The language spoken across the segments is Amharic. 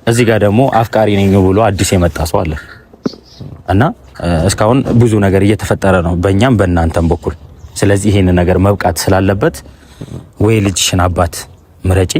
እዚህ ጋር ደግሞ አፍቃሪ ነኝ ብሎ አዲስ የመጣ ሰው አለ እና እስካሁን ብዙ ነገር እየተፈጠረ ነው በእኛም በእናንተም በኩል። ስለዚህ ይሄን ነገር መብቃት ስላለበት ወይ ልጅሽን አባት ምረጪ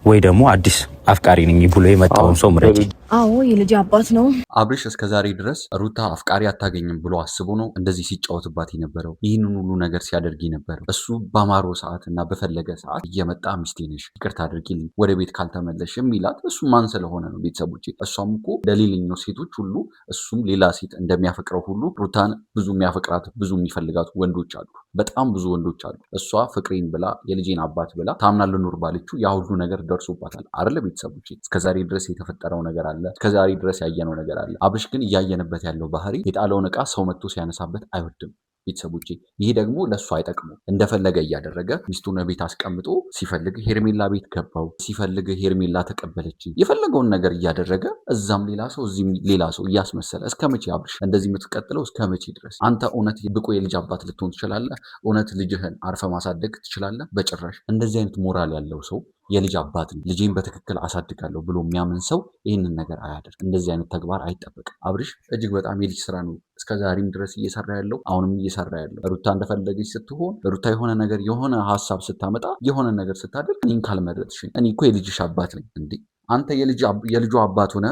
ወይ ደግሞ አዲስ አፍቃሪ ነኝ ብሎ የመጣውን ሰው ምረጪ። አዎ የልጅ አባት ነው። አብርሽ እስከዛሬ ድረስ ሩታ አፍቃሪ አታገኝም ብሎ አስቦ ነው እንደዚህ ሲጫወትባት የነበረው። ይህንን ሁሉ ነገር ሲያደርግ የነበረው እሱ በአማሮ ሰዓት እና በፈለገ ሰዓት እየመጣ ሚስቴ ነሽ ይቅርታ አድርጊልኝ ወደ ቤት ካልተመለሽ የሚላት እሱ ማን ስለሆነ ነው? ቤተሰቦቼ እሷም እኮ ለሌለኛው ሴቶች ሁሉ እሱም ሌላ ሴት እንደሚያፈቅረው ሁሉ ሩታን ብዙ የሚያፈቅራት ብዙ የሚፈልጋት ወንዶች አሉ። በጣም ብዙ ወንዶች አሉ። እሷ ፍቅሬን ብላ የልጄን አባት ብላ ታምና ልኑር ባለችው ያ ሁሉ ነገር ደርሶባታል አይደለ? ቤተሰቦቼ እስከዛሬ ድረስ የተፈጠረው ነገር አለ። እስከዛሬ ድረስ ያየነው ነገር አለ። አብርሽ ግን እያየንበት ያለው ባህሪ የጣለውን ዕቃ ሰው መጥቶ ሲያነሳበት አይወድም። ቤተሰቦቼ ይሄ ደግሞ ለእሱ አይጠቅሙ። እንደፈለገ እያደረገ ሚስቱን ቤት አስቀምጦ ሲፈልግ ሄርሜላ ቤት ገባው፣ ሲፈልግ ሄርሜላ ተቀበለችኝ፣ የፈለገውን ነገር እያደረገ እዛም ሌላ ሰው እዚህም ሌላ ሰው እያስመሰለ እስከ መቼ አብርሽ እንደዚህ የምትቀጥለው? እስከ መቼ ድረስ? አንተ እውነት ብቁ የልጅ አባት ልትሆን ትችላለህ? እውነት ልጅህን አርፈ ማሳደግ ትችላለህ? በጭራሽ። እንደዚህ አይነት ሞራል ያለው ሰው የልጅ አባት ልጄን በትክክል አሳድጋለሁ ብሎ የሚያምን ሰው ይህንን ነገር አያደርግ። እንደዚህ አይነት ተግባር አይጠበቅም። አብርሽ እጅግ በጣም የልጅ ስራ ነው እስከዛሬም ድረስ እየሰራ ያለው አሁንም እየሰራ ያለው። ሩታ እንደፈለገች ስትሆን ሩታ የሆነ ነገር የሆነ ሀሳብ ስታመጣ የሆነ ነገር ስታደርግ እኔን ካልመረጥሽኝ እኔ እኮ የልጅሽ አባት ነኝ እንዴ አንተ የልጁ አባት ሆነ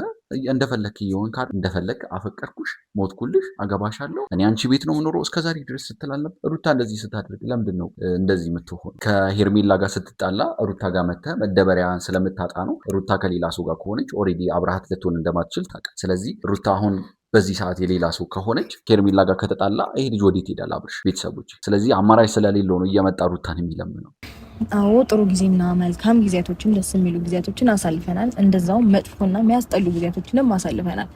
እንደፈለክ ይሆን ካል እንደፈለክ አፈቀርኩሽ፣ ሞትኩልሽ፣ አገባሻለሁ እኔ አንቺ ቤት ነው የምኖረው እስከዛሬ ድረስ ስትላል ሩታ እንደዚህ ስታደርግ ለምንድን ነው እንደዚህ የምትሆን? ከሄርሜላ ጋር ስትጣላ ሩታ ጋር መተህ መደበሪያን ስለምታጣ ነው። ሩታ ከሌላ ሰው ጋር ከሆነች ኦልሬዲ አብረሃት ልትሆን እንደማትችል ታውቃለህ። ስለዚህ ሩታ አሁን በዚህ ሰዓት የሌላ ሰው ከሆነች ከሄርሜላ ጋር ከተጣላ ይሄ ልጅ ወዴት ይሄዳል? አብርሽ ቤተሰቦች። ስለዚህ አማራጭ ስለሌለው ነው እየመጣ ሩታን የሚለምነው። አዎ ጥሩ ጊዜና መልካም ጊዜያቶችን ደስ የሚሉ ጊዜያቶችን አሳልፈናል። እንደዛውም መጥፎና የሚያስጠሉ ጊዜያቶችንም አሳልፈናል።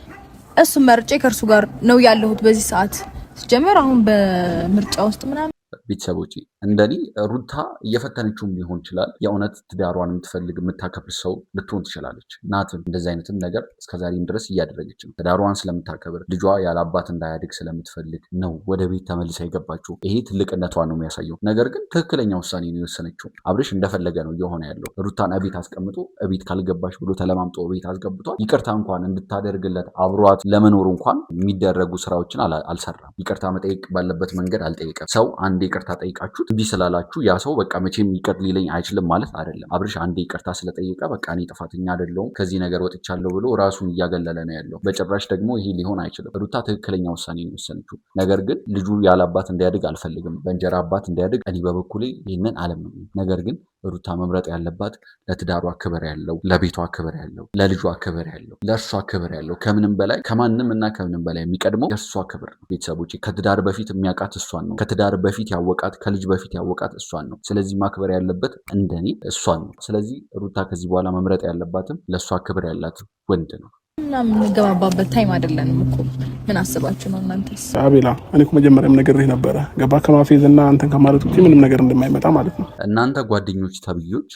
እሱም መርጬ ከእርሱ ጋር ነው ያለሁት በዚህ ሰዓት። ሲጀመር አሁን በምርጫ ውስጥ ምናምን ቤተሰቦች እንደኔ ሩታ እየፈተነችውም ሊሆን ይችላል። የእውነት ትዳሯን የምትፈልግ የምታከብር ሰው ልትሆን ትችላለች። ናትም እንደዚህ አይነትም ነገር እስከዛሬም ድረስ እያደረገች ነው። ትዳሯን ስለምታከብር ልጇ ያለ አባት እንዳያድግ ስለምትፈልግ ነው ወደ ቤት ተመልሳ የገባችው። ይሄ ትልቅነቷን ነው የሚያሳየው። ነገር ግን ትክክለኛ ውሳኔ ነው የወሰነችው። አብርሽ እንደፈለገ ነው እየሆነ ያለው። ሩታን እቤት አስቀምጦ እቤት ካልገባሽ ብሎ ተለማምጦ እቤት አስገብቷል። ይቅርታ እንኳን እንድታደርግለት አብሯት ለመኖሩ እንኳን የሚደረጉ ስራዎችን አልሰራም። ይቅርታ መጠየቅ ባለበት መንገድ አልጠየቀም። ሰው አንድ ይቅርታ ጠይቃችሁት እንዲህ ስላላችሁ ያ ሰው በቃ መቼም ይቅር ሊለኝ አይችልም ማለት አይደለም። አብርሽ አንዴ ይቅርታ ስለጠየቀ በቃ እኔ ጥፋተኛ አይደለሁም ከዚህ ነገር ወጥቻለሁ ብሎ ራሱን እያገለለ ነው ያለው። በጭራሽ ደግሞ ይሄ ሊሆን አይችልም። ሩታ ትክክለኛ ውሳኔ ነው የወሰነችው። ነገር ግን ልጁ ያለ አባት እንዲያድግ አልፈልግም፣ በእንጀራ አባት እንዲያድግ እኔ በበኩሌ ይህንን አለምንም። ነገር ግን ሩታ መምረጥ ያለባት ለትዳሯ ክብር ያለው፣ ለቤቷ ክብር ያለው፣ ለልጇ ክብር ያለው፣ ለእርሷ ክብር ያለው ከምንም በላይ ከማንም እና ከምንም በላይ የሚቀድመው የእርሷ ክብር ነው። ቤተሰቦች ከትዳር በፊት የሚያውቃት እሷን ነው። ከትዳር በፊት ያወቃት፣ ከልጅ በፊት ያወቃት እሷን ነው። ስለዚህ ማክበር ያለበት እንደኔ እሷን ነው። ስለዚህ ሩታ ከዚህ በኋላ መምረጥ ያለባትም ለእሷ ክብር ያላት ወንድ ነው። እና የምንገባባበት ታይም አይደለንም እኮ። ምን አስባችሁ ነው እናንተስ? አቤላ እኔ እኮ መጀመሪያም ነግሬህ ነበረ ገባ ከማፌዝ እና አንተን ከማለት ውጭ ምንም ነገር እንደማይመጣ ማለት ነው። እናንተ ጓደኞች ተብዮች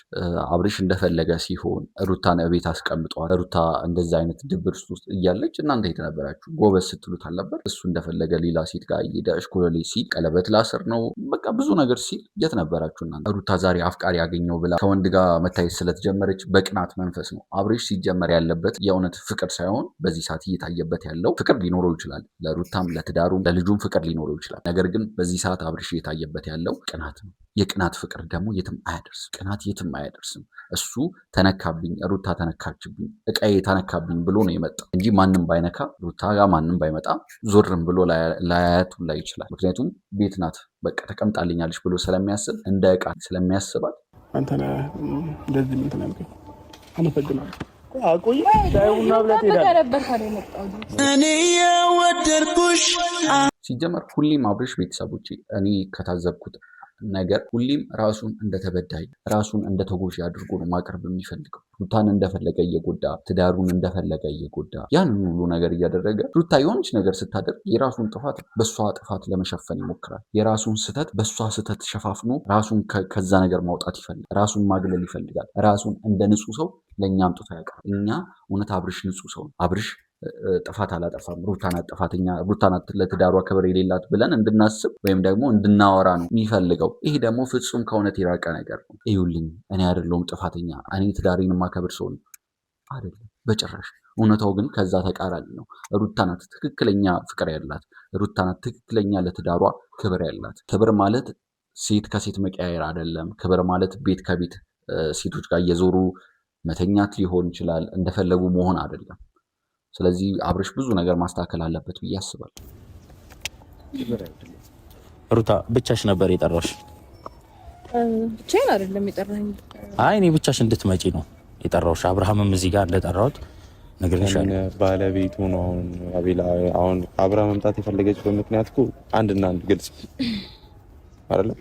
አብርሽ እንደፈለገ ሲሆን ሩታን እቤት አስቀምጧል። ሩታ እንደዛ አይነት ድብር ውስጥ እያለች እናንተ የት ነበራችሁ? ጎበዝ ስትሉት አልነበር? እሱ እንደፈለገ ሌላ ሴት ጋር እየሄደ እሽኮለሌ ሲል ቀለበት ላስር ነው በቃ ብዙ ነገር ሲል የት ነበራችሁ እናንተ? ሩታ ዛሬ አፍቃሪ ያገኘው ብላ ከወንድ ጋር መታየት ስለተጀመረች በቅናት መንፈስ ነው። አብርሽ ሲጀመር ያለበት የእውነት ፍቅር ሳይሆን በዚህ ሰዓት እየታየበት ያለው ፍቅር ሊኖረው ይችላል። ለሩታም ለትዳሩም ለልጁም ፍቅር ሊኖረው ይችላል። ነገር ግን በዚህ ሰዓት አብርሽ እየታየበት ያለው ቅናት ነው። የቅናት ፍቅር ደግሞ የትም አያደርስም። ቅናት የትም አያደርስም። እሱ ተነካብኝ፣ ሩታ ተነካችብኝ፣ እቃዬ ተነካብኝ ብሎ ነው የመጣው እንጂ ማንም ባይነካ ሩታ ጋር ማንም ባይመጣ ዞርም ብሎ ላያያቱ ላይ ይችላል። ምክንያቱም ቤት ናት በቃ ተቀምጣልኛለች ብሎ ስለሚያስብ እንደ እቃ ስለሚያስባት አንተ እንደዚህ ምን ትናልከኝ? አመሰግናለሁ። እኔ የወደድኩሽ ሲጀመር ሁሌም አብርሽ ቤተሰቦች እኔ ከታዘብኩት ነገር ሁሌም ራሱን እንደተበዳይ ራሱን እንደተጎጂ አድርጎ ነው ማቅረብ የሚፈልገው። ሩታን እንደፈለገ እየጎዳ ትዳሩን እንደፈለገ እየጎዳ ያንን ሁሉ ነገር እያደረገ ሩታ የሆነች ነገር ስታደርግ የራሱን ጥፋት በእሷ ጥፋት ለመሸፈን ይሞክራል። የራሱን ስህተት በእሷ ስህተት ሸፋፍኖ ራሱን ከዛ ነገር ማውጣት ይፈልጋል። ራሱን ማግለል ይፈልጋል። ራሱን እንደ ንጹህ ሰው ለእኛ አምጥቶ ያውቃል። እኛ እውነት አብርሽ ንጹህ ሰው ነው። አብርሽ ጥፋት አላጠፋም። ሩታ ናት ጥፋተኛ፣ ሩታ ናት ለትዳሯ ክብር የሌላት ብለን እንድናስብ ወይም ደግሞ እንድናወራ ነው የሚፈልገው። ይሄ ደግሞ ፍጹም ከእውነት የራቀ ነገር ነው። ይኸውልኝ እኔ አይደለሁም ጥፋተኛ፣ እኔ ትዳሬን የማከብር ሰው ነው አይደለም። በጭራሽ። እውነታው ግን ከዛ ተቃራኒ ነው። ሩታ ናት ትክክለኛ ፍቅር ያላት፣ ሩታ ናት ትክክለኛ ለትዳሯ ክብር ያላት። ክብር ማለት ሴት ከሴት መቀያየር አይደለም። ክብር ማለት ቤት ከቤት ሴቶች ጋር እየዞሩ መተኛት ሊሆን ይችላል፣ እንደፈለጉ መሆን አይደለም። ስለዚህ አብርሽ ብዙ ነገር ማስተካከል አለበት ብዬ አስባለሁ። ሩታ ብቻሽ ነበር የጠራሽ? ብቻዬን አይደለም የጠራኝ። አይ እኔ ብቻሽ እንድትመጪ ነው የጠራሁሽ። አብርሃምም እዚህ ጋር እንደጠራሁት ነግሬሻለሁ። ባለቤቱ ነው አሁን አቤላ። አሁን አብርሃም መምጣት የፈለገችበት ምክንያት እኮ አንድና አንድ ግልጽ አይደለም?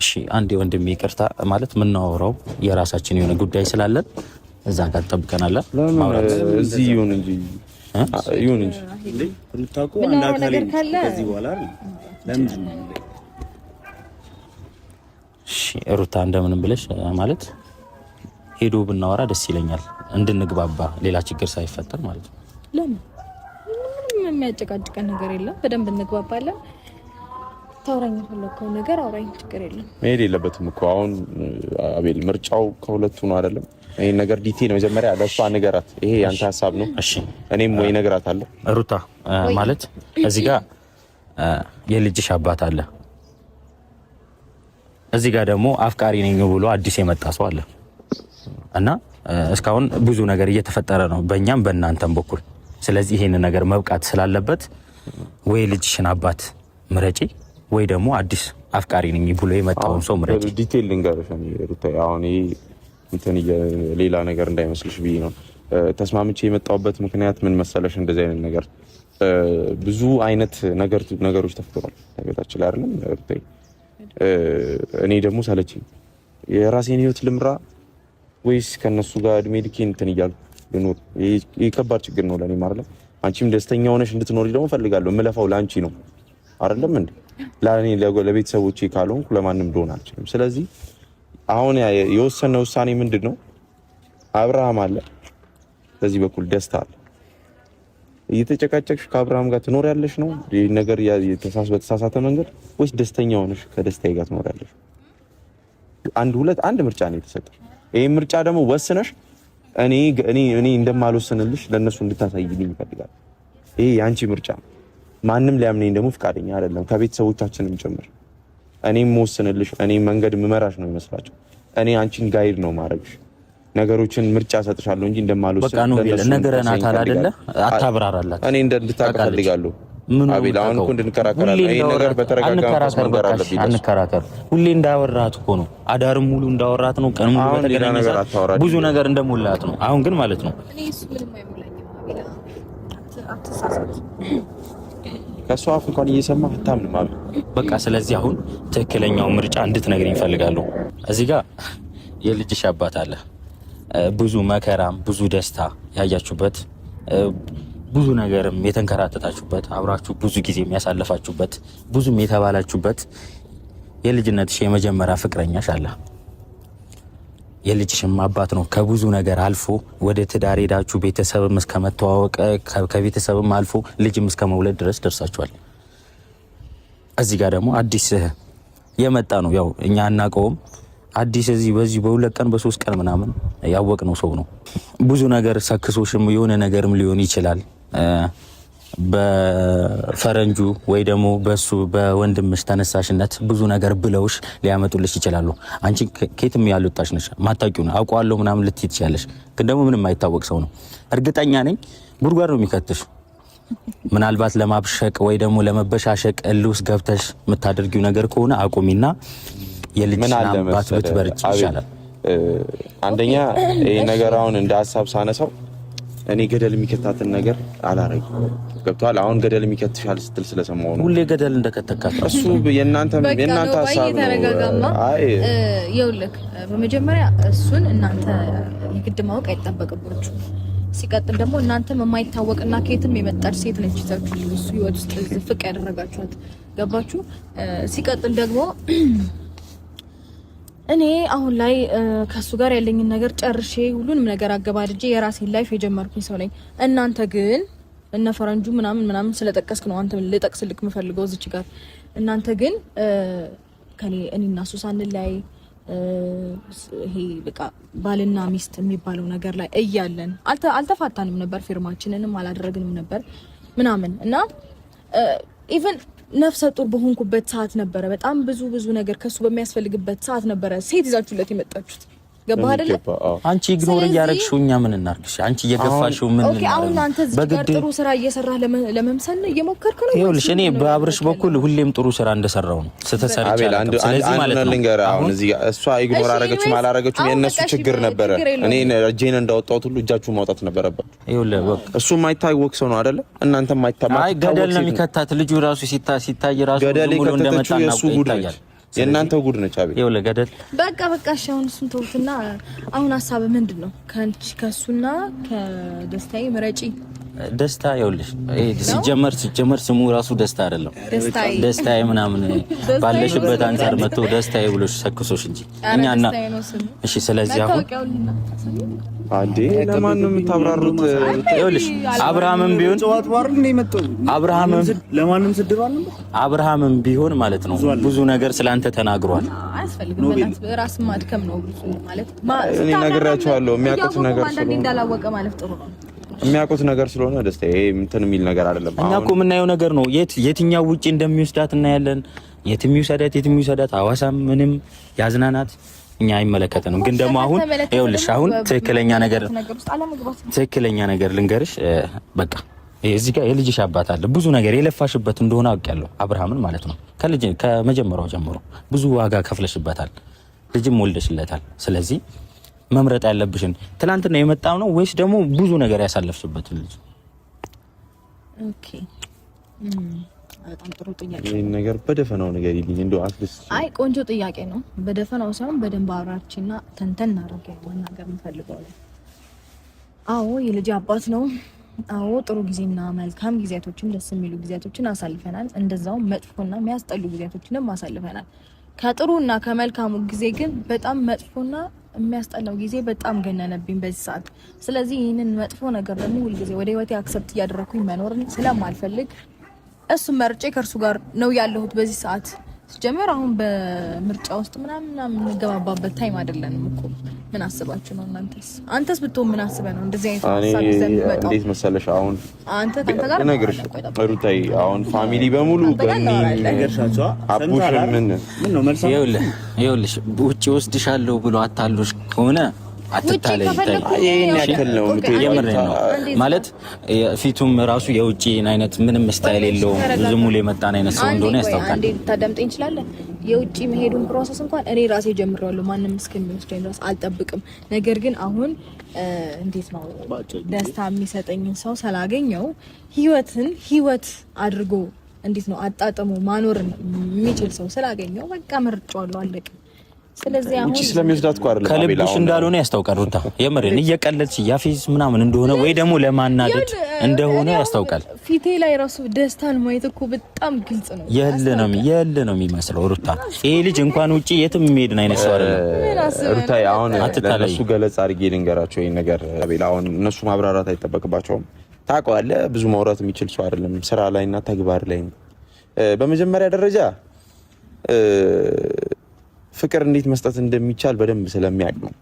እሺ አንዴ ወንድሜ ይቅርታ ማለት የምናወራው የራሳችን የሆነ ጉዳይ ስላለን እዛ ጋር ተጠብቀናል። ማውራት እዚህ ይሁን እንጂ ይሁን እንጂ ሩታኮ አንድ አካል ከዚህ በኋላ ለምን ነው? እሺ ሩታ እንደምንም ብለሽ ማለት ሄዶ ብናወራ ደስ ይለኛል፣ እንድንግባባ ሌላ ችግር ሳይፈጠር ማለት ነው። ለምን ምንም የሚያጨቃጭቀን ነገር የለም፣ በደንብ እንግባባለን። ታውራኝ የፈለከው ነገር አውራኝ፣ ችግር የለም። መሄድ የለበትም እኮ አሁን አቤል፣ ምርጫው ከሁለቱ ነው አይደለም? ይሄን ነገር ዲቴል መጀመሪያ ለሷ ንገራት። ይሄ ያንተ ሀሳብ ነው። እሺ እኔም ወይ እነግራታለሁ። ሩታ ማለት እዚህ ጋር የልጅሽ አባት አለ፣ እዚህ ጋር ደግሞ አፍቃሪ ነኝ ብሎ አዲስ የመጣ ሰው አለ እና እስካሁን ብዙ ነገር እየተፈጠረ ነው በእኛም በእናንተም በኩል። ስለዚህ ይሄን ነገር መብቃት ስላለበት ወይ ልጅሽን አባት ምረጪ ወይ ደግሞ አዲስ አፍቃሪ ነኝ ብሎ የመጣውን ሰው ምረጪ። ዲቴል ልንገርሽ ሩታ፣ አሁን ይሄ እንትን ሌላ ነገር እንዳይመስልሽ ብዬ ነው ተስማምቼ የመጣሁበት ምክንያት ምን መሰለሽ? እንደዚህ አይነት ነገር ብዙ አይነት ነገሮች ተፈጥሯል ቤታችን ላይ አይደለም ሩታ። እኔ ደግሞ ሰለችኝ። የራሴን ህይወት ልምራ ወይስ ከነሱ ጋር እድሜ ልኬን እንትን እያልኩ ልኖር? ይሄ ከባድ ችግር ነው ለኔ ማለት ነው። አንቺም ደስተኛ ሆነሽ እንድትኖሪ ደግሞ ፈልጋለሁ። የምለፋው ለአንቺ ነው አይደለም እንዴ? ለኔ ለቤተሰቦቼ ካልሆንኩ ለማንም ልሆን አልችልም። ስለዚህ አሁን የወሰነ ውሳኔ ምንድን ነው? አብርሃም አለ በዚህ በኩል ደስታ አለ። እየተጨቃጨቅሽ ከአብርሃም ጋር ትኖሪያለሽ ነው ይሄ ነገር በተሳሳተ መንገድ ወይስ ደስተኛ ሆነሽ ከደስታዬ ጋር ትኖሪያለሽ? አንድ ምርጫ ነው የተሰጠሽ። ይሄ ምርጫ ደግሞ ወስነሽ እኔ እንደማልወስንልሽ ለነሱ እንድታሳይልኝ ይፈልጋል። ይሄ ያንቺ ምርጫ። ማንም ሊያምነኝ ደግሞ ፍቃደኛ አይደለም፣ ከቤተሰቦቻችንም ጭምር። እኔም ወስንልሽ፣ እኔ መንገድ ምመራሽ ነው ይመስላችሁ። እኔ አንቺን ጋይድ ነው ማድረግሽ። ነገሮችን ምርጫ ሰጥሻለሁ እንጂ እንደማልወስን ነገረናታል አይደለ? አታብራራላት። እኔ እንድታውቅ ፈልጋለሁ። አቤል አሁን እኮ እንድንከራከራለን። ይሄን ነገር በተረጋጋ መንገድ አለብኝ። አንከራከር። ሁሌ እንዳወራት እኮ ነው። አዳርም ሙሉ እንዳወራት ነው። ቀን ሙሉ በተገናኘ ብዙ ነገር እንደሞላት ነው። አሁን ግን ማለት ነው እኔ እሱ ምንም አይሞላኝም። አቤል አትሳሳት። ከሷ አፍ እንኳን እየሰማህ አታምንም አቤል። በቃ ስለዚህ አሁን ትክክለኛው ምርጫ እንድትነግረኝ እፈልጋለሁ። እዚህ ጋር የልጅሽ አባት አለ። ብዙ መከራም ብዙ ደስታ ያያችሁበት ብዙ ነገርም የተንከራተታችሁበት አብራችሁ ብዙ ጊዜ የሚያሳለፋችሁበት ብዙም የተባላችሁበት የልጅነትሽ የመጀመሪያ ፍቅረኛሽ አለ። የልጅሽም አባት ነው። ከብዙ ነገር አልፎ ወደ ትዳር ሄዳችሁ ቤተሰብም እስከመተዋወቅ ከቤተሰብም አልፎ ልጅም እስከ መውለድ ድረስ ደርሳችኋል። እዚህ ጋር ደግሞ አዲስ የመጣ ነው። ያው እኛ አናውቀውም። አዲስ በዚህ በሁለት ቀን በሶስት ቀን ምናምን ያወቅነው ሰው ነው። ብዙ ነገር ሰክሶሽም የሆነ ነገርም ሊሆን ይችላል። በፈረንጁ ወይ ደግሞ በሱ በወንድምሽ ተነሳሽነት ብዙ ነገር ብለውሽ ሊያመጡልሽ ይችላሉ። አንቺ ከየትም ያልወጣሽ ነሽ፣ ማታውቂው ነው። አውቀዋለሁ ምናምን ልትይ ትችያለሽ፣ ግን ደግሞ ምንም አይታወቅ ሰው ነው። እርግጠኛ ነኝ ጉድጓድ ነው የሚከትሽ። ምናልባት ለማብሸቅ ወይ ደግሞ ለመበሻሸቅ እልውስ ገብተሽ የምታደርጊው ነገር ከሆነ አቁሚና የልጅና አባት ብትበርጭ ይሻላል። አንደኛ ይሄ ነገር አሁን እንደ ሀሳብ ሳነሳው እኔ ገደል የሚከታትን ነገር አላረግም። ገብቷል? አሁን ገደል የሚከትሻል ስትል ስለሰማሁ ነው። ሁሌ ገደል እንደከተካት እሱ የእናንተ ሀሳብ ነው። አይ ይኸውልህ፣ በመጀመሪያ እሱን እናንተ የግድ ማወቅ አይጠበቅባችሁ። ሲቀጥል ደግሞ እናንተም የማይታወቅና ከየትም የመጣች ሴት ነች ይዛችሁ እሱ ህይወት ውስጥ ዝፍቅ ያደረጋችኋት። ገባችሁ? ሲቀጥል ደግሞ እኔ አሁን ላይ ከሱ ጋር ያለኝን ነገር ጨርሼ ሁሉንም ነገር አገባድጄ የራሴን ላይፍ የጀመርኩኝ ሰው ነኝ። እናንተ ግን እነ ፈረንጁ ምናምን ስለጠቀስክ ነው አንተ ልጠቅስልክ የምፈልገው እዚች ጋር። እናንተ ግን ከኔ እኔና እሱ ሳንለያይ ይሄ በቃ ባልና ሚስት የሚባለው ነገር ላይ እያለን አልተፋታንም ነበር፣ ፊርማችንንም አላደረግንም ነበር ምናምን እና ኢቭን ነፍሰ ጡር በሆንኩበት ሰዓት ነበረ በጣም ብዙ ነገር ከሱ በሚያስፈልግበት ሰዓት ነበረ ሴት ይዛችሁለት የመጣችሁት። ገባህ አይደለ? አንቺ ኢግኖር እያረግሽው እኛ ምን እናርግሽ? አንቺ እየገፋሽው ምን ኦኬ። አሁን አንተ እዚህ ጋር ጥሩ ስራ እየሰራህ ለመምሰል ነው እየሞከርክ ነው። ይኸውልሽ እኔ በአብርሽ በኩል ሁሌም ጥሩ ስራ እንደሰራው ነው ስተሰርቻለሁ። ስለዚህ ማለት ነው አሁን እዚህ እሷ ኢግኖር አረገችው ማላረገችው የእነሱ ችግር ነበረ። እኔ እጄን እንዳወጣሁት ሁሉ እጃችሁ ማውጣት ነበረባችሁ። ይኸውልህ በቃ እሱ የማይታወቅ ሰው ነው አይደለ? እናንተም የማይታወቅ አይ ገደል ነው የሚከታት ልጁ ራሱ ሲታይ ራሱ ሙሉ እንደመጣና ይታያል። የእናንተ ጉድ ነች። አቤት ይኸውልህ ገደል በቃ እሺ። አሁን እሱን ተውትና አሁን ሀሳብ ምንድነው? ከሱና ከደስታዬ ምረጪ። ደስታ ይኸውልሽ ሲጀመር ስሙ ራሱ ደስታ አይደለም። ደስታዬ ምናምን ባለሽበት አንፃር መጥቶ ደስታዬ ብሎሽ ሰክሶሽ እንጂ እኛና እሺ። ስለዚህ አሁን አንዴ ለማን ነው የምታብራሩት? ይኸውልሽ አብርሃምም ቢሆን አብርሃምም ቢሆን ማለት ነው ብዙ ነገር ስላንተ ተናግሯል። አያስፈልግም ራስን ማድከም ነው ማለት እኔ ነግራቸዋለሁ። የሚያውቁት ነገር ስለሆነ እንዳላወቀ ማለት ጥሩ ነው። የሚያውቁት ነገር ስለሆነ ደስታ ይሄ እንትን የሚል ነገር አይደለም። እኛ እኮ የምናየው ነገር ነው። የትኛው ውጪ እንደሚወስዳት እናያለን። የትም ይውሰዳት ሐዋሳም ምንም ያዝናናት እኛ አይመለከተንም። ግን ደግሞ አሁን ይኸውልሽ አሁን ትክክለኛ ነገር ልንገርሽ። በቃ እዚህ ጋር የልጅሽ አባት አለ። ብዙ ነገር የለፋሽበት እንደሆነ አውቄያለሁ። አብርሃምን ማለት ነው ከመጀመሪያው ጀምሮ ብዙ ዋጋ ከፍለሽበታል። ልጅም ወልደሽለታል። ስለዚህ መምረጥ ያለብሽን ትናንትና የመጣው ነው ወይስ ደግሞ ብዙ ነገር ያሳለፍሽበት ልጅ? ኦኬ በጣም ጥሩ ጥያቄ። ይሄን ነገር በደፈናው ነገር ይልኝ እንደው አትልስ። አይ ቆንጆ ጥያቄ ነው። በደፈናው ሳይሆን በደንብ አብራችንና ተንተን አድርገን መናገር እንፈልጋለን። አዎ የልጅ አባት ነው። አዎ ጥሩ ጊዜና መልካም ጊዜያቶችን ደስ የሚሉ ጊዜያቶችን አሳልፈናል። እንደዛው መጥፎና የሚያስጠሉ ጊዜያቶችንም አሳልፈናል። ከጥሩና ከመልካሙ ጊዜ ግን በጣም መጥፎና የሚያስጠላው ጊዜ በጣም ገነነብኝ በዚህ ሰዓት። ስለዚህ ይህንን መጥፎ ነገር ደግሞ ሁልጊዜ ወደ ህይወቴ አክሰፕት እያደረኩኝ መኖርን ስለማልፈልግ እሱም መርጬ ከእርሱ ጋር ነው ያለሁት በዚህ ሰዓት። ሲጀመር አሁን በምርጫ ውስጥ ምናምን የምንገባባበት ታይም አይደለንም እኮ። ምን አስባችሁ ነው እናንተስ? አንተስ ብትሆን ምን አስበህ ነው እንደዚህ አይነት ሀሳብ ይዘህ የምትመጣው? እንዴት መሰለሽ አሁን አንተ ጋር ነገርሽ ሩታይ አሁን ፋሚሊ በሙሉ ገኒ ነገርሻቸው አቡሽ ምን ነው መልሳ ይኸውልሽ ውጪ ወስድሻለሁ ብሎ አታሎሽ ከሆነ አትታለይ ይሄን ያክል ነው የምር ነው ማለት ፊቱም ራሱ የውጪ አይነት ምንም ስታይል የለውም። ዝም ብሎ የመጣን አይነት ሰው እንደሆነ ያስታውቃል። አንዴ ታዳምጠኝ ይችላል። የውጪ መሄዱን ፕሮሰስ እንኳን እኔ ራሴ ጀምሬዋለሁ። ማንንም እስከሚወስደኝ ድረስ አልጠብቅም። ነገር ግን አሁን እንዴት ነው ደስታ የሚሰጠኝን ሰው ስላገኘው ህይወት አድርጎ እንዴት ነው አጣጥሞ ማኖርን የሚችል ሰው ስላገኘው በቃ መርጫዋለሁ። አለቀ። ስለዚህ አሁን ስለሚወስዳት እኮ አይደለም ከልብሽ እንዳልሆነ ያስታውቃል። ሩታ የምሬን እየቀለድሽ ያፌዝ ምናምን እንደሆነ ወይ ደግሞ ለማናደድ እንደሆነ ያስታውቃል። ፊቴ ላይ ራሱ ደስታን ማየት እኮ በጣም ግልጽ ነው። የለ ነው የሚመስለው። ሩታ ይሄ ልጅ እንኳን ውጪ የትም የሚሄድን አይነት ሰው አይደለም። ሩታ አሁን ለእነሱ ገለጻ አድርጌ ልንገራቸው ይሄን ነገር አቤል። አሁን እነሱ ማብራራት አይጠበቅባቸውም። ታውቀዋለህ፣ ብዙ ማውራት የሚችል ሰው አይደለም። ስራ ላይና ተግባር ላይ ነው። በመጀመሪያ ደረጃ ፍቅር እንዴት መስጠት እንደሚቻል በደንብ ስለሚያውቅ ነው።